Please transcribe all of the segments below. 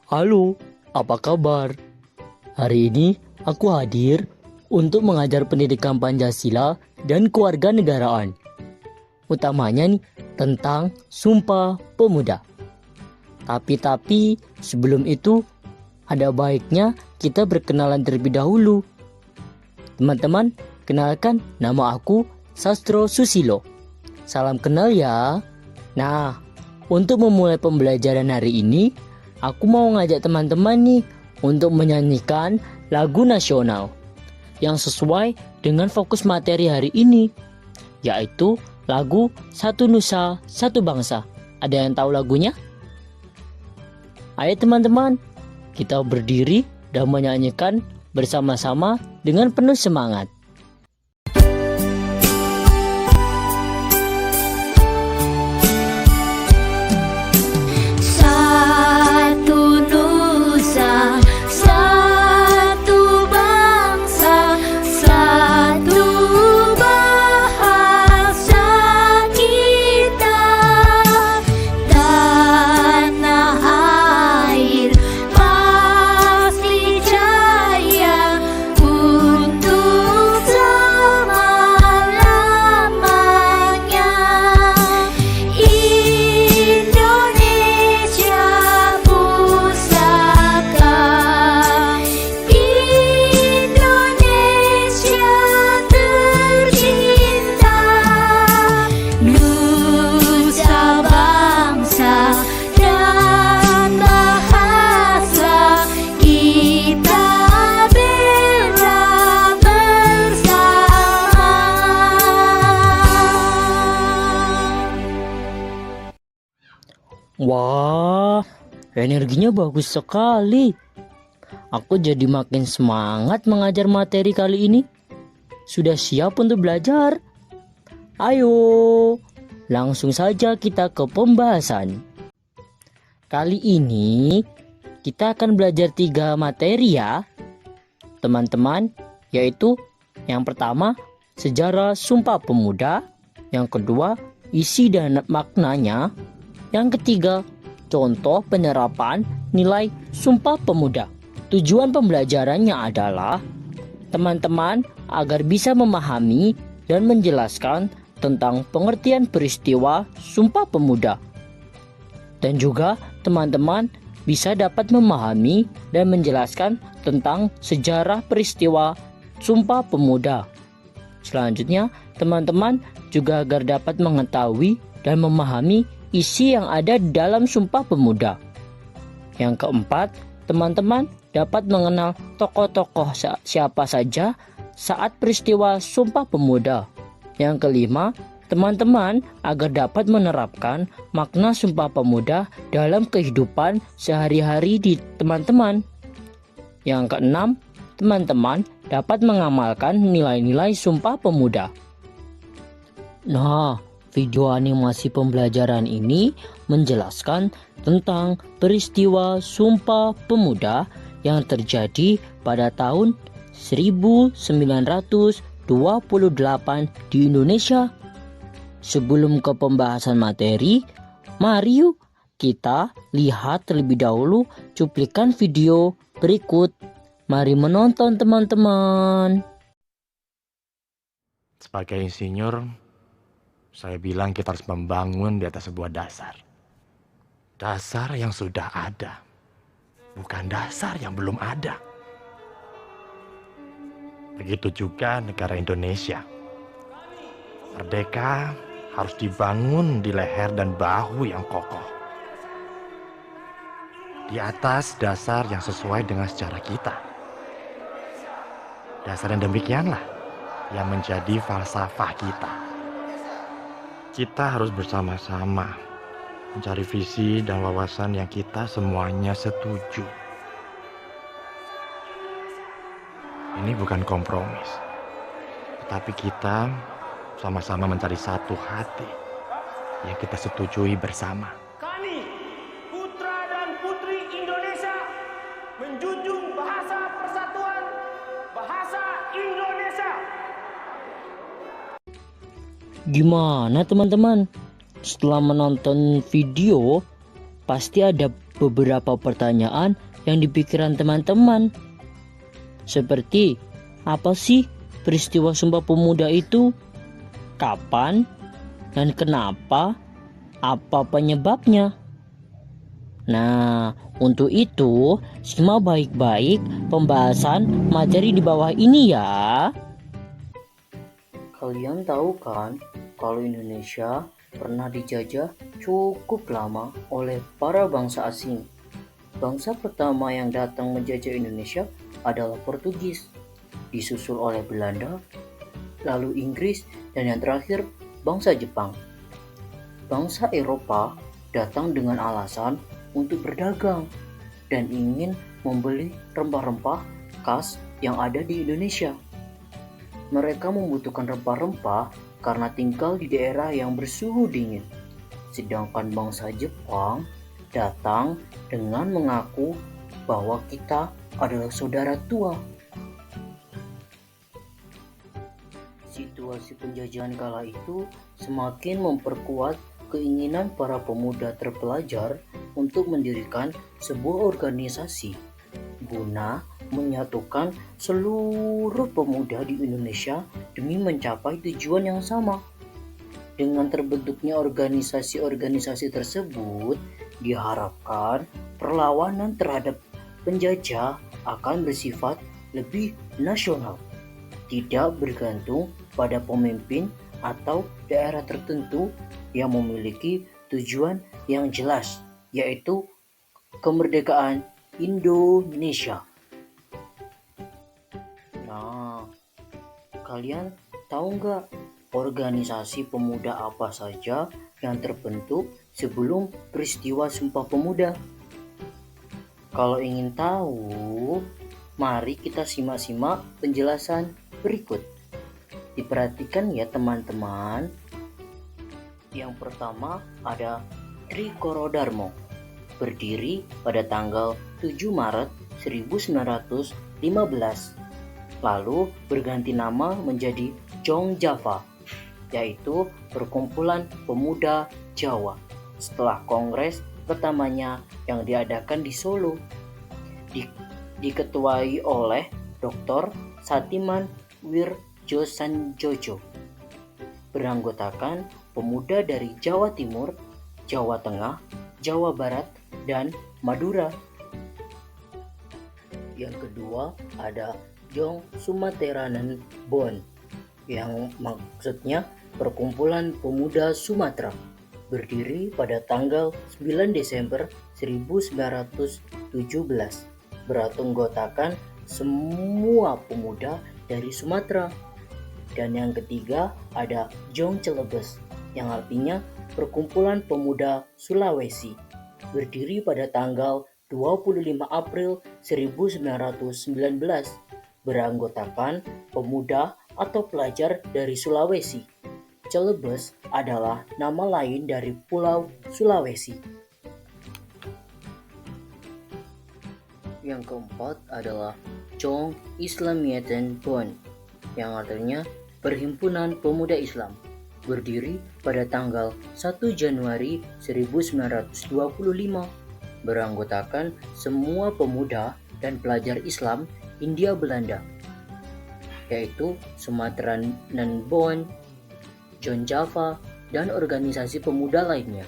Halo, apa kabar? Hari ini aku hadir untuk mengajar pendidikan Pancasila dan kewarganegaraan. Utamanya nih tentang Sumpah Pemuda. Tapi sebelum itu ada baiknya kita berkenalan terlebih dahulu. Teman-teman, kenalkan nama aku Sastro Susilo. Salam kenal ya. Nah, untuk memulai pembelajaran hari ini, aku mau ngajak teman-teman nih untuk menyanyikan lagu nasional yang sesuai dengan fokus materi hari ini, yaitu lagu Satu Nusa, Satu Bangsa. Ada yang tahu lagunya? Ayo teman-teman, kita berdiri dan menyanyikan bersama-sama dengan penuh semangat. Satu nusa, satu bangsa, satu bahasa kita. Tanah air pasti jaya untuk selama-lamanya. Indonesia pusaka, Indonesia tercinta, nusa bangsa dan bahasa kita bela bersama. Wah, energinya bagus sekali. Aku jadi makin semangat mengajar materi kali ini. Sudah siap untuk belajar? Ayo, langsung saja kita ke pembahasan. Kali ini kita akan belajar 3 materi ya, teman-teman, yaitu yang pertama, sejarah Sumpah Pemuda, yang kedua, isi dan maknanya, yang ketiga, contoh penerapan nilai Sumpah Pemuda. Tujuan pembelajarannya adalah teman-teman agar bisa memahami dan menjelaskan tentang pengertian peristiwa Sumpah Pemuda. Dan juga teman-teman bisa dapat memahami dan menjelaskan tentang sejarah peristiwa Sumpah Pemuda. Selanjutnya, teman-teman juga agar dapat mengetahui dan memahami isi yang ada di dalam Sumpah Pemuda. Yang keempat, teman-teman dapat mengenal tokoh-tokoh siapa saja saat peristiwa Sumpah Pemuda. Yang kelima, teman-teman agar dapat menerapkan makna Sumpah Pemuda dalam kehidupan sehari-hari di teman-teman. Yang keenam, teman-teman dapat mengamalkan nilai-nilai Sumpah Pemuda. Nah, video animasi pembelajaran ini menjelaskan tentang peristiwa Sumpah Pemuda yang terjadi pada tahun 1928 di Indonesia. Sebelum ke pembahasan materi, mari yuk kita lihat terlebih dahulu cuplikan video berikut. Mari menonton teman-teman. Sebagai insinyur, saya bilang kita harus membangun di atas sebuah dasar. Dasar yang sudah ada, bukan dasar yang belum ada. Begitu juga negara Indonesia. Merdeka harus dibangun di leher dan bahu yang kokoh. Di atas dasar yang sesuai dengan sejarah kita. Dasar yang demikianlah yang menjadi falsafah kita. Kita harus bersama-sama mencari visi dan wawasan yang kita semuanya setuju. Ini bukan kompromis, tetapi kita sama-sama mencari satu hati yang kita setujui bersama. Kami, putra dan putri Indonesia, menjunjung bahasa persatuan, bahasa Indonesia. Gimana teman-teman? Setelah menonton video, pasti ada beberapa pertanyaan yang dipikiran teman-teman. Seperti, apa sih peristiwa Sumpah Pemuda itu? Kapan? Dan kenapa? Apa penyebabnya? Nah, untuk itu, simak baik-baik pembahasan materi di bawah ini ya. Kalian tahu kan, kalau Indonesia pernah dijajah cukup lama oleh para bangsa asing. Bangsa pertama yang datang menjajah Indonesia adalah Portugis, disusul oleh Belanda, lalu Inggris, dan yang terakhir bangsa Jepang. Bangsa Eropa datang dengan alasan untuk berdagang dan ingin membeli rempah-rempah khas yang ada di Indonesia. Mereka membutuhkan rempah-rempah karena tinggal di daerah yang bersuhu dingin. Sedangkan bangsa Jepang datang dengan mengaku bahwa kita adalah saudara tua. Situasi penjajahan kala itu semakin memperkuat keinginan para pemuda terpelajar untuk mendirikan sebuah organisasi guna menyatukan seluruh pemuda di Indonesia demi mencapai tujuan yang sama. Dengan terbentuknya organisasi-organisasi tersebut, diharapkan perlawanan terhadap penjajah akan bersifat lebih nasional, tidak bergantung pada pemimpin atau daerah tertentu yang memiliki tujuan yang jelas, yaitu kemerdekaan Indonesia. Nah, kalian tahu nggak organisasi pemuda apa saja yang terbentuk sebelum peristiwa Sumpah Pemuda? Kalau ingin tahu, mari kita simak-simak penjelasan berikut. Diperhatikan ya teman-teman. Yang pertama ada Trikoro Darmo, berdiri pada tanggal 7 Maret 1915, lalu berganti nama menjadi Jong Java, yaitu Perkumpulan Pemuda Jawa, setelah kongres pertamanya yang diadakan di Solo, diketuai oleh Dr. Satiman Wirjosanjojo, beranggotakan pemuda dari Jawa Timur, Jawa Tengah, Jawa Barat, dan Madura. Yang kedua ada Jong Sumateranen Bond, yang maksudnya Perkumpulan Pemuda Sumatera, berdiri pada tanggal 9 Desember 1917, beranggotakan semua pemuda dari Sumatera. Dan yang ketiga ada Jong Celebes, yang artinya Perkumpulan Pemuda Sulawesi, berdiri pada tanggal 25 April 1919, beranggotakan pemuda atau pelajar dari Sulawesi. Celebes adalah nama lain dari Pulau Sulawesi. Yang keempat adalah Jong Islamieten Bond, yang artinya Perhimpunan Pemuda Islam, berdiri pada tanggal 1 Januari 1925, beranggotakan semua pemuda dan pelajar Islam Hindia Belanda, yaitu Sumateranen Bond, Jong Java, dan organisasi pemuda lainnya.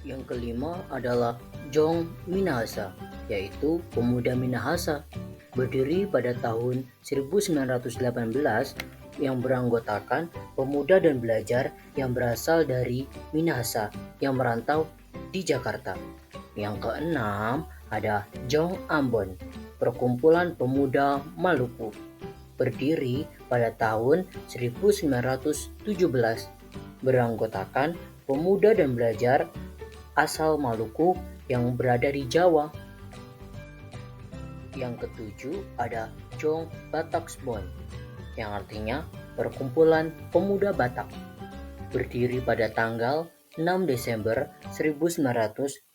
Yang kelima adalah Jong Minahasa, yaitu Pemuda Minahasa, berdiri pada tahun 1918, yang beranggotakan pemuda dan belajar yang berasal dari Minahasa yang merantau di Jakarta. Yang keenam ada Jong Ambon, Perkumpulan Pemuda Maluku, berdiri pada tahun 1917, beranggotakan pemuda dan belajar asal Maluku yang berada di Jawa. Yang ketujuh ada Jong Bataksbon, yang artinya Perkumpulan Pemuda Batak, berdiri pada tanggal 6 Desember 1925,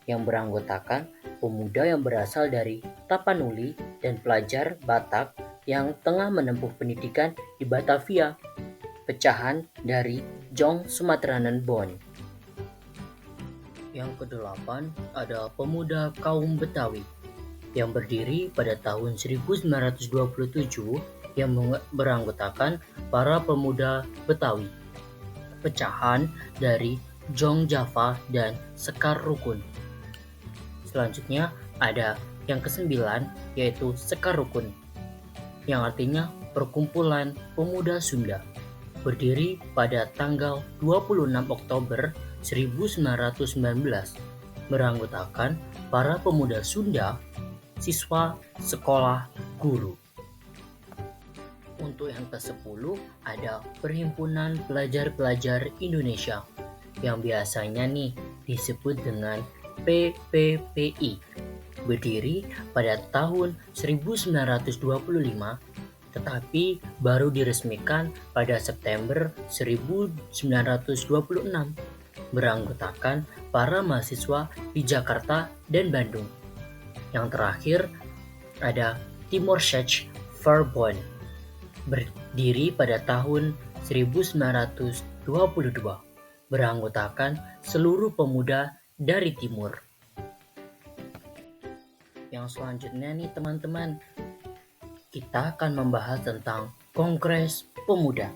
yang beranggotakan pemuda yang berasal dari Tapanuli dan pelajar Batak yang tengah menempuh pendidikan di Batavia, pecahan dari Jong Sumateranen Bond. Yang kedelapan ada Pemuda Kaum Betawi yang berdiri pada tahun 1927 yang beranggotakan para pemuda Betawi, pecahan dari Jong Java dan Sekar Rukun. Selanjutnya ada yang kesembilan yaitu Sekar Rukun, yang artinya Perkumpulan Pemuda Sunda, berdiri pada tanggal 26 Oktober 1919, beranggotakan para pemuda Sunda, siswa sekolah guru. Untuk yang ke-10 ada Perhimpunan Pelajar-Pelajar Indonesia yang biasanya disebut dengan PPPI, berdiri pada tahun 1925 tetapi baru diresmikan pada September 1926, beranggotakan para mahasiswa di Jakarta dan Bandung. Yang terakhir ada Timor-Leste Verbond, berdiri pada tahun 1922, beranggotakan seluruh pemuda dari timur. Yang selanjutnya teman-teman, kita akan membahas tentang Kongres Pemuda.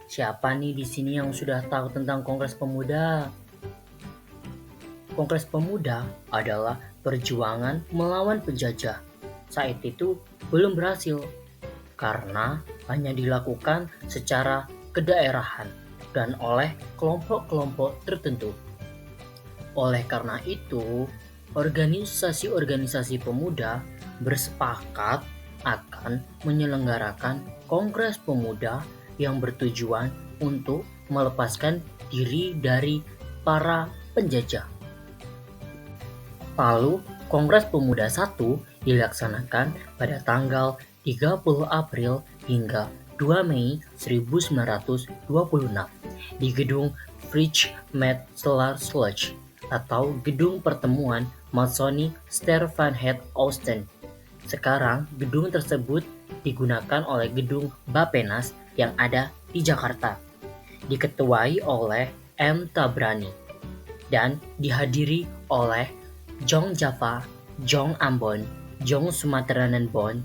Siapa di sini yang sudah tahu tentang Kongres Pemuda? Kongres Pemuda adalah perjuangan melawan penjajah. Saat itu belum berhasil karena hanya dilakukan secara kedaerahan dan oleh kelompok-kelompok tertentu. Oleh karena itu, organisasi-organisasi pemuda bersepakat akan menyelenggarakan Kongres Pemuda yang bertujuan untuk melepaskan diri dari para penjajah. Lalu, Kongres Pemuda 1 dilaksanakan pada tanggal 30 April hingga 2 Mei 1926 di gedung Frits Met-Slage atau Gedung Pertemuan Masonic Ster van het Oosten. Sekarang gedung tersebut digunakan oleh gedung Bappenas yang ada di Jakarta, diketuai oleh M. Tabrani dan dihadiri oleh Jong Java, Jong Ambon, Jong Sumateran Bon,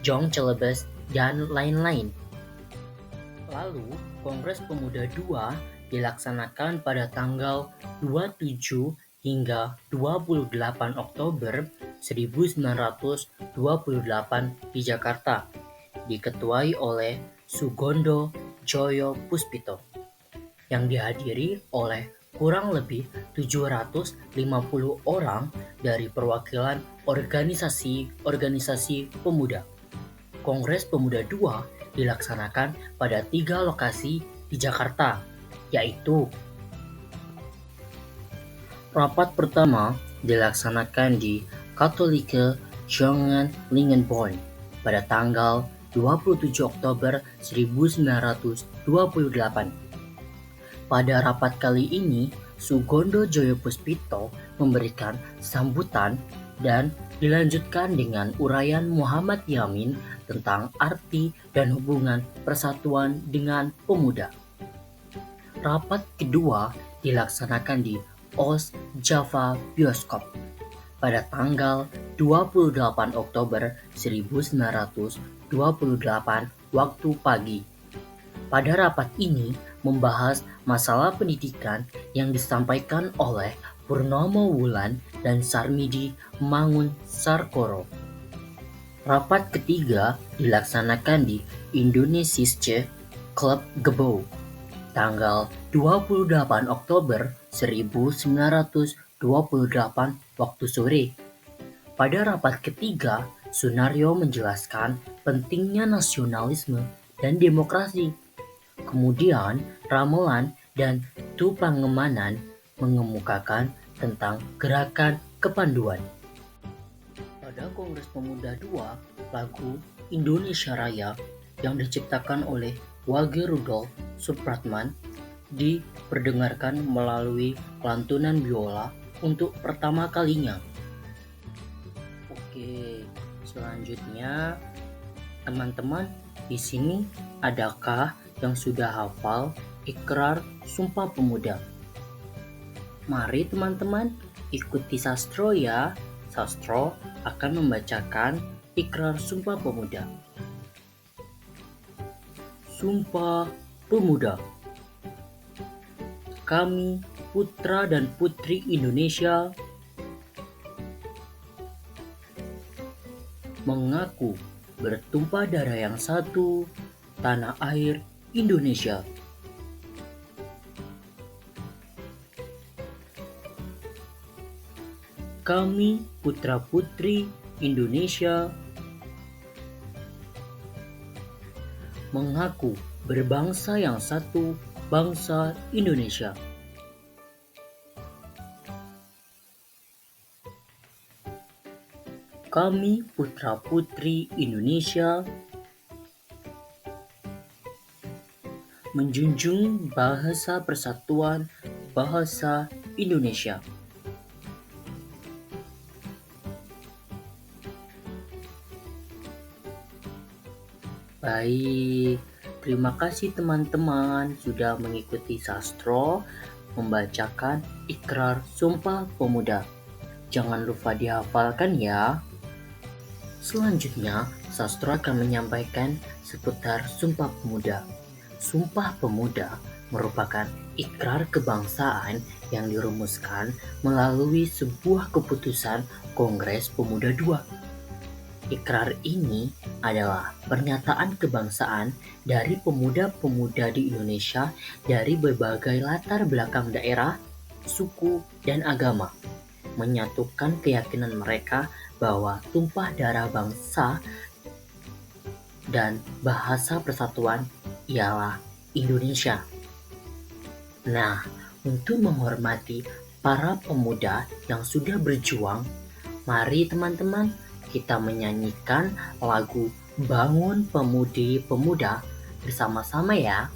Jong Celebes, dan lain-lain. Lalu, Kongres Pemuda II dilaksanakan pada tanggal 27 hingga 28 Oktober 1928 di Jakarta, diketuai oleh Sugondo Joyo Puspito, yang dihadiri oleh kurang lebih 750 orang dari perwakilan organisasi-organisasi pemuda. Kongres Pemuda II dilaksanakan pada 3 lokasi di Jakarta, yaitu rapat pertama dilaksanakan di Katholike Jongenlingenbond pada tanggal 27 Oktober 1928. Pada rapat kali ini, Sugondo Joyo Puspito memberikan sambutan dan dilanjutkan dengan uraian Muhammad Yamin tentang arti dan hubungan persatuan dengan pemuda. Rapat kedua dilaksanakan di Oost Java Bioskop pada tanggal 28 Oktober 1928 waktu pagi. Pada rapat ini membahas masalah pendidikan yang disampaikan oleh Purnomo Wulan dan Sarmidi Mangun Sarkoro. Rapat ketiga dilaksanakan di Indonesische Club Gebouw tanggal 28 Oktober 1928 waktu sore. Pada rapat ketiga, Sunaryo menjelaskan pentingnya nasionalisme dan demokrasi. Kemudian, Ramelan dan Tupangemanan mengemukakan tentang gerakan kepanduan. Pada Kongres Pemuda II, lagu Indonesia Raya yang diciptakan oleh Wage Rudolf Supratman diperdengarkan melalui lantunan biola untuk pertama kalinya. Oke, selanjutnya teman-teman, di sini adakah yang sudah hafal Ikrar Sumpah Pemuda? Mari teman-teman ikuti Sastro ya. Sastro akan membacakan Ikrar Sumpah Pemuda. Sumpah Pemuda. Kami, putra dan putri Indonesia, mengaku bertumpah darah yang satu, tanah air Indonesia. Kami, putra-putri Indonesia, mengaku berbangsa yang satu, bangsa Indonesia. Kami, putra-putri Indonesia, menjunjung bahasa persatuan bahasa Indonesia. Baik, terima kasih teman-teman sudah mengikuti Sastro membacakan Ikrar Sumpah Pemuda. Jangan lupa dihafalkan ya. Selanjutnya, Sastro akan menyampaikan seputar Sumpah Pemuda. Sumpah Pemuda merupakan ikrar kebangsaan yang dirumuskan melalui sebuah keputusan Kongres Pemuda II. Ikrar ini adalah pernyataan kebangsaan dari pemuda-pemuda di Indonesia dari berbagai latar belakang daerah, suku, dan agama, menyatukan keyakinan mereka bahwa tumpah darah bangsa dan bahasa persatuan ialah Indonesia. Nah, untuk menghormati para pemuda yang sudah berjuang, mari teman-teman kita menyanyikan lagu Bangun Pemudi Pemuda bersama-sama ya.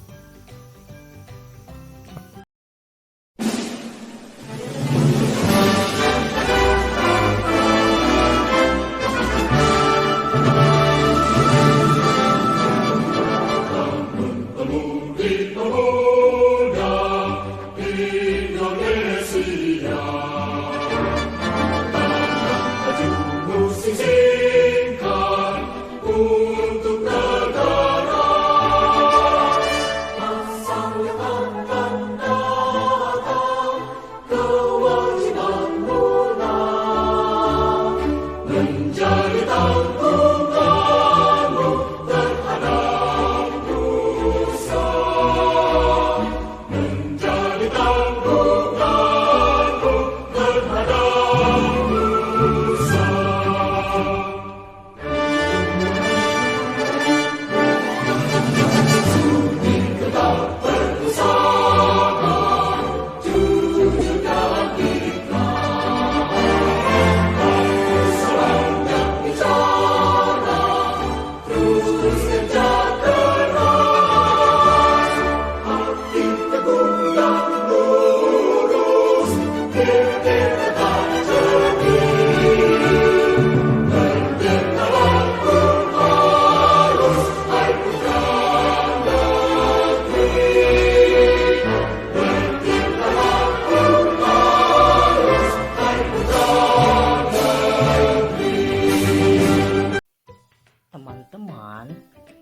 Teman-teman,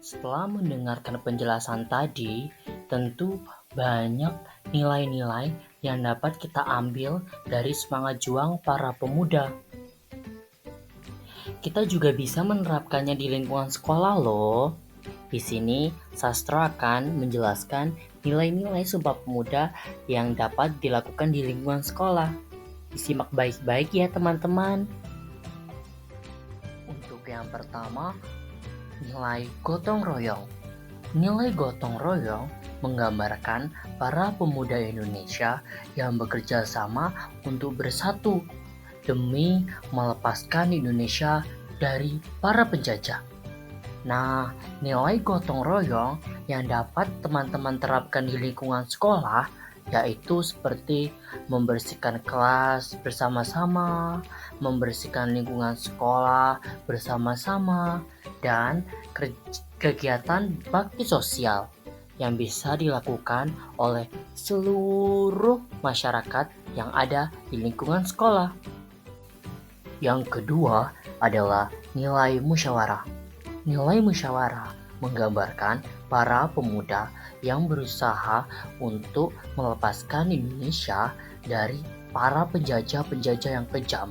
setelah mendengarkan penjelasan tadi, tentu banyak nilai-nilai yang dapat kita ambil dari semangat juang para pemuda. Kita juga bisa menerapkannya di lingkungan sekolah loh. Di sini, Sastro akan menjelaskan nilai-nilai Sumpah Pemuda yang dapat dilakukan di lingkungan sekolah. Disimak baik-baik ya teman-teman. Untuk yang pertama, nilai gotong royong. Nilai gotong royong menggambarkan para pemuda Indonesia yang bekerja sama untuk bersatu demi melepaskan Indonesia dari para penjajah. Nah, nilai gotong royong yang dapat teman-teman terapkan di lingkungan sekolah yaitu seperti membersihkan kelas bersama-sama, membersihkan lingkungan sekolah bersama-sama, dan kegiatan bakti sosial. yang bisa dilakukan oleh seluruh masyarakat yang ada di lingkungan sekolah. Yang kedua adalah nilai musyawarah. Nilai musyawarah menggambarkan para pemuda yang berusaha untuk melepaskan Indonesia dari para penjajah-penjajah yang kejam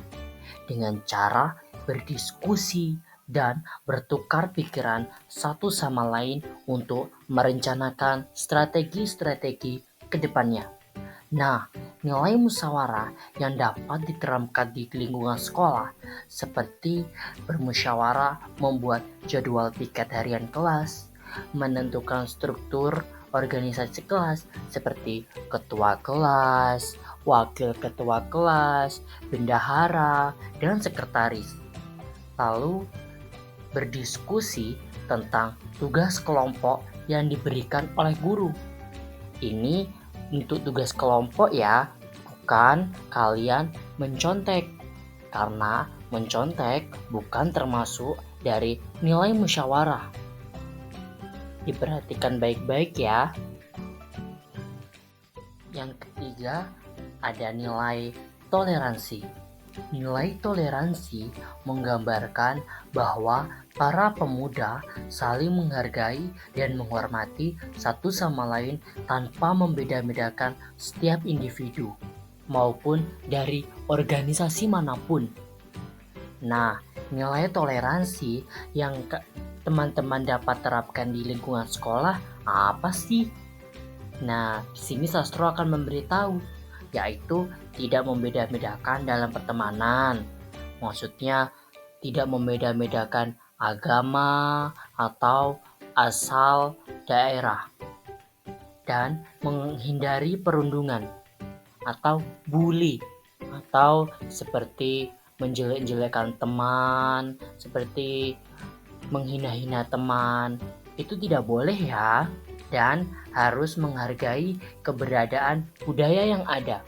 dengan cara berdiskusi dan bertukar pikiran satu sama lain untuk merencanakan strategi-strategi ke depannya. Nah, nilai musyawarah yang dapat diterapkan di lingkungan sekolah seperti bermusyawarah membuat jadwal piket harian kelas, menentukan struktur organisasi kelas seperti ketua kelas, wakil ketua kelas, bendahara, dan sekretaris. Lalu berdiskusi tentang tugas kelompok yang diberikan oleh guru. Ini untuk tugas kelompok ya, bukan kalian mencontek. Karena mencontek bukan termasuk dari nilai musyawarah. Diperhatikan baik-baik ya. Yang ketiga ada nilai toleransi. Nilai toleransi menggambarkan bahwa para pemuda saling menghargai dan menghormati satu sama lain tanpa membeda-bedakan setiap individu maupun dari organisasi manapun. Nah, nilai toleransi yang teman-teman dapat terapkan di lingkungan sekolah apa sih? Nah, di sini Sastro akan memberitahu, yaitu tidak membeda-bedakan dalam pertemanan. Maksudnya tidak membeda-bedakan agama atau asal daerah, dan menghindari perundungan atau bully, atau seperti menjelek-jelekan teman, seperti menghina-hina teman. Itu tidak boleh ya, dan harus menghargai keberadaan budaya yang ada.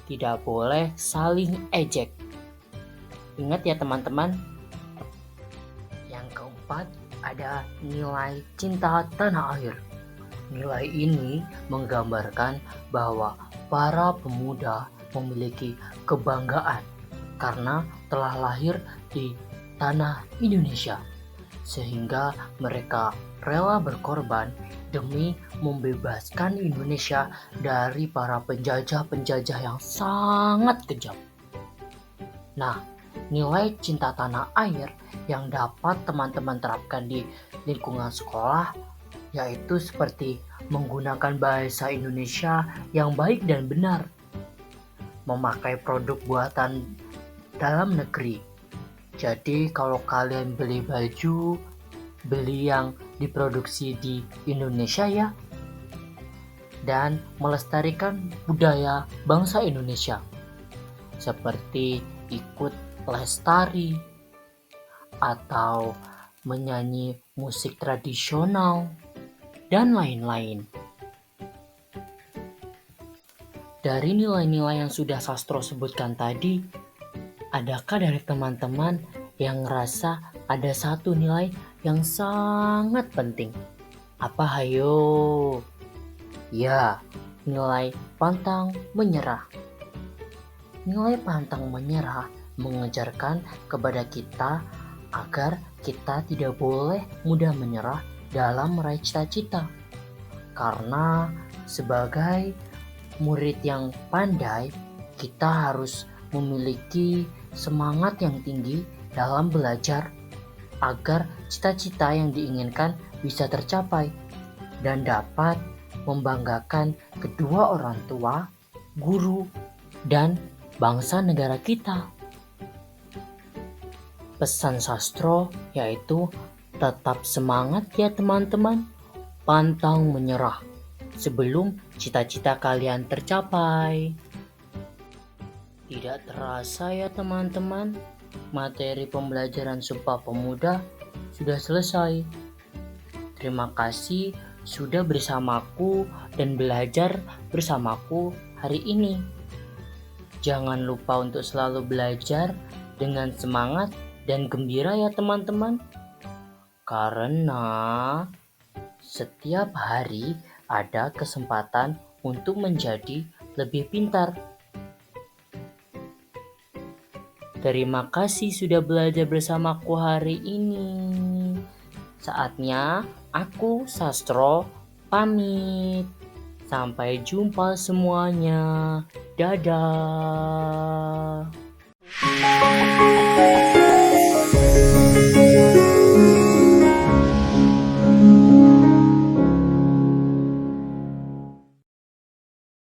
Tidak boleh saling ejek. Ingat ya teman-teman. Yang keempat ada nilai cinta tanah air. Nilai ini menggambarkan bahwa para pemuda memiliki kebanggaan karena telah lahir di tanah Indonesia, sehingga mereka rela berkorban demi membebaskan Indonesia dari para penjajah-penjajah yang sangat kejam. Nah, nilai cinta tanah air yang dapat teman-teman terapkan di lingkungan sekolah yaitu seperti menggunakan bahasa Indonesia yang baik dan benar, memakai produk buatan dalam negeri. Jadi kalau kalian beli baju, beli yang diproduksi di Indonesia ya, dan melestarikan budaya bangsa Indonesia seperti ikut lestari atau menyanyi musik tradisional dan lain-lain. Dari nilai-nilai yang sudah Sastro sebutkan tadi, adakah dari teman-teman yang ngerasa ada satu nilai yang sangat penting? Apa hayo? Ya, nilai pantang menyerah. Nilai pantang menyerah mengajarkan kepada kita agar kita tidak boleh mudah menyerah dalam meraih cita-cita. Karena sebagai murid yang pandai, kita harus memiliki semangat yang tinggi dalam belajar agar cita-cita yang diinginkan bisa tercapai dan dapat membanggakan kedua orang tua, guru, dan bangsa negara kita. Pesan Sastro yaitu tetap semangat ya teman-teman, pantang menyerah sebelum cita-cita kalian tercapai. Tidak terasa ya teman-teman, materi pembelajaran Sumpah Pemuda sudah selesai. Terima kasih sudah bersamaku dan belajar bersamaku hari ini. Jangan lupa untuk selalu belajar dengan semangat dan gembira ya teman-teman. Karena setiap hari ada kesempatan untuk menjadi lebih pintar. Terima kasih sudah belajar bersamaku hari ini. Saatnya aku Sastro pamit. Sampai jumpa semuanya. Dadah.